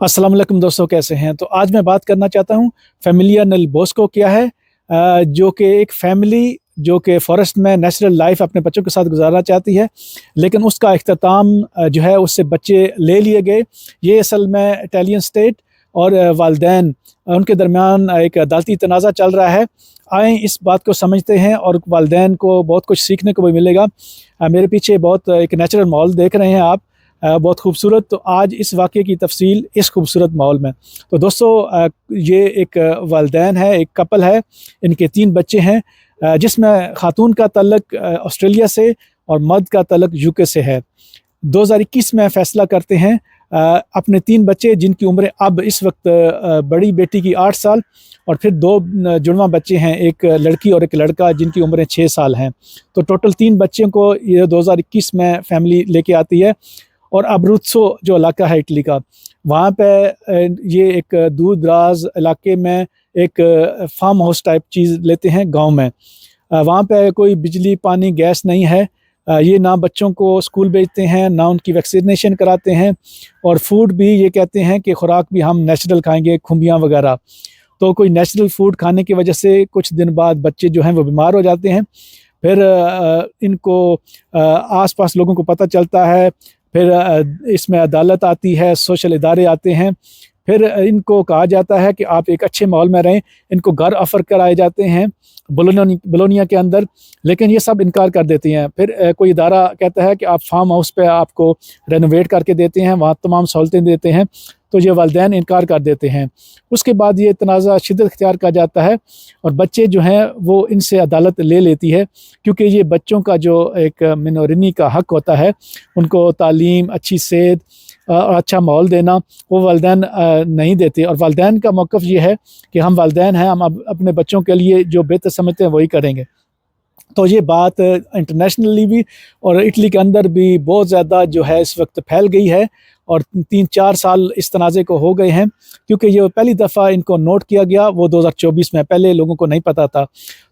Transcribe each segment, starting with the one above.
अस्सलाम वालेकुम दोस्तों, कैसे हैं? तो आज मैं बात करना चाहता हूँ फैमिलिया नेल बोस्को क्या है। जो कि एक फैमिली जो कि फ़ॉरेस्ट में नेचुरल लाइफ अपने बच्चों के साथ गुजारना चाहती है, लेकिन उसका इख्तिताम जो है उससे बच्चे ले लिए गए। ये असल में इटालियन स्टेट और वालिदैन उनके दरमियान एक अदालती तनाज़ा चल रहा है। आएँ इस बात को समझते हैं और वालिदैन को बहुत कुछ सीखने को भी मिलेगा। मेरे पीछे बहुत एक नेचुरल माहौल देख रहे हैं आप, बहुत खूबसूरत। तो आज इस वाक़ये की तफसील इस खूबसूरत माहौल में। तो दोस्तों, ये एक वालिदैन है, एक कपल है, इनके 3 बच्चे हैं, जिसमें ख़ातून का तल्लक ऑस्ट्रेलिया से और मर्द का तल्लक यूके से है। 2021 में फ़ैसला करते हैं अपने 3 बच्चे जिनकी उम्रें अब इस वक्त बड़ी बेटी की 8 साल और फिर 2 जुड़वां बच्चे हैं, एक लड़की और एक लड़का जिनकी उम्रें 6 साल हैं। तो टोटल 3 बच्चों को ये 2021 में फैमिली लेके आती है। और अब्रुत्सो जो इलाका है इटली का, वहाँ पे ये एक दूर दराज इलाके में एक फार्म हाउस टाइप चीज़ लेते हैं गांव में। वहाँ पे कोई बिजली पानी गैस नहीं है। ये ना बच्चों को स्कूल भेजते हैं, ना उनकी वैक्सीनेशन कराते हैं, और फूड भी ये कहते हैं कि खुराक भी हम नेचुरल खाएंगे, खुम्बियाँ वगैरह। तो कोई नेचुरल फूड खाने की वजह से कुछ दिन बाद बच्चे जो हैं वो बीमार हो जाते हैं। फिर इनको आसपास लोगों को पता चलता है, फिर इसमें अदालत आती है, सोशल इदारे आते हैं, फिर इनको कहा जाता है कि आप एक अच्छे माहौल में रहें। इनको घर ऑफ़र कराए जाते हैं बोलोनिया के अंदर, लेकिन ये सब इनकार कर देती हैं। फिर कोई इदारा कहता है कि आप फार्म हाउस पे आपको रेनोवेट करके देते हैं, वहाँ तमाम सहूलतें देते हैं, तो ये वालिदैन इनकार कर देते हैं। उसके बाद ये तनाज़ा शिद्दत इख्तियार कर जाता है और बच्चे जो हैं वो इनसे अदालत ले लेती है, क्योंकि ये बच्चों का जो एक मिनोरिनी का हक़ होता है, उनको तालीम, अच्छी सेहत और अच्छा माहौल देना, वो वालिदैन नहीं देते। और वालिदैन का मौक़िफ़ ये है कि हम वालिदैन हैं, हम अपने बच्चों के लिए जो बेहतर समझते हैं वही करेंगे। तो ये बात इंटरनेशनली भी और इटली के अंदर भी बहुत ज़्यादा जो है इस वक्त फैल गई है, और 3-4 साल इस तनाज़े को हो गए हैं, क्योंकि ये पहली दफ़ा इनको नोट किया गया वो 2024 में, पहले लोगों को नहीं पता था।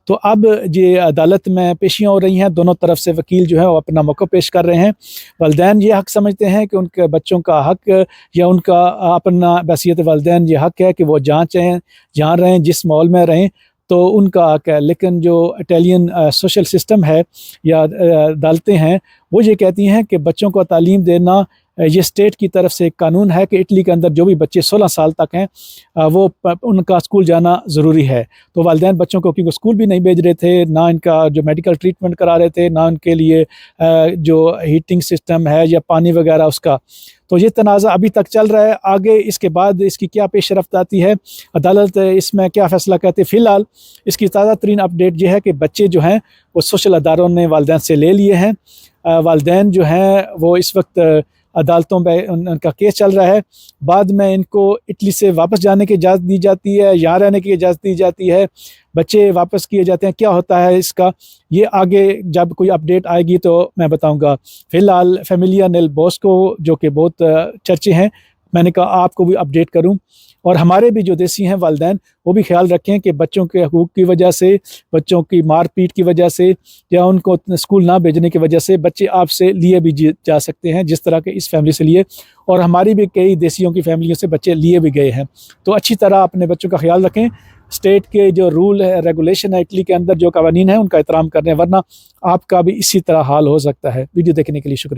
तो अब ये अदालत में पेशियाँ हो रही हैं, दोनों तरफ से वकील जो है वो अपना मौक़िफ़ पेश कर रहे हैं। वालिदैन ये हक़ समझते हैं कि उनके बच्चों का हक़ या उनका अपना बहसीयत वालिदैन ये हक़ है कि वो जहाँ चाहें जहाँ रहें, जिस माहौल में रहें, तो उनका हक़ है। लेकिन जो इटालियन सोशल सिस्टम है या अदालतें हैं, वो ये कहती हैं कि बच्चों को तालीम देना ये स्टेट की तरफ से एक कानून है कि इटली के अंदर जो भी बच्चे 16 साल तक हैं वो उनका स्कूल जाना ज़रूरी है। तो वालिदैन बच्चों को क्योंकि स्कूल भी नहीं भेज रहे थे, ना इनका जो मेडिकल ट्रीटमेंट करा रहे थे, ना उनके लिए जो हीटिंग सिस्टम है या पानी वगैरह उसका। तो ये तनाज़ा अभी तक चल रहा है। आगे इसके बाद इसकी क्या पेशरफ्त आती है, अदालत इसमें क्या फ़ैसला करती है। फ़िलहाल इसकी ताज़ा तरीन अपडेट ये है कि बच्चे जो हैं वो सोशल अदारों ने वालिदैन से ले लिए हैं। वालिदैन जो हैं वो इस वक्त अदालतों में उनका केस चल रहा है। बाद में इनको इटली से वापस जाने की इजाज़त दी जाती है, यहाँ रहने की इजाज़त दी जाती है, बच्चे वापस किए जाते हैं। क्या होता है इसका, ये आगे जब कोई अपडेट आएगी तो मैं बताऊंगा। फ़िलहाल फैमिलिया नेल बोस्को जो कि बहुत चर्चे हैं, मैंने कहा आपको भी अपडेट करूं। और हमारे भी जो देसी हैं वालिदैन, वो भी ख्याल रखें कि बच्चों के हकूक़ की वजह से, बच्चों की मार पीट की वजह से या उनको स्कूल ना भेजने की वजह से बच्चे आपसे लिए भी जा सकते हैं, जिस तरह के इस फैमिली से लिए। और हमारी भी कई देसियों की फैमिलियों से बच्चे लिए भी गए हैं। तो अच्छी तरह अपने बच्चों का ख्याल रखें। स्टेट के जो रूल है, रेगुलेशन है इटली के अंदर, जो कवानीन है, उनका एहतराम करें, वरना आपका भी इसी तरह हाल हो सकता है। वीडियो देखने के लिए शुक्रिया।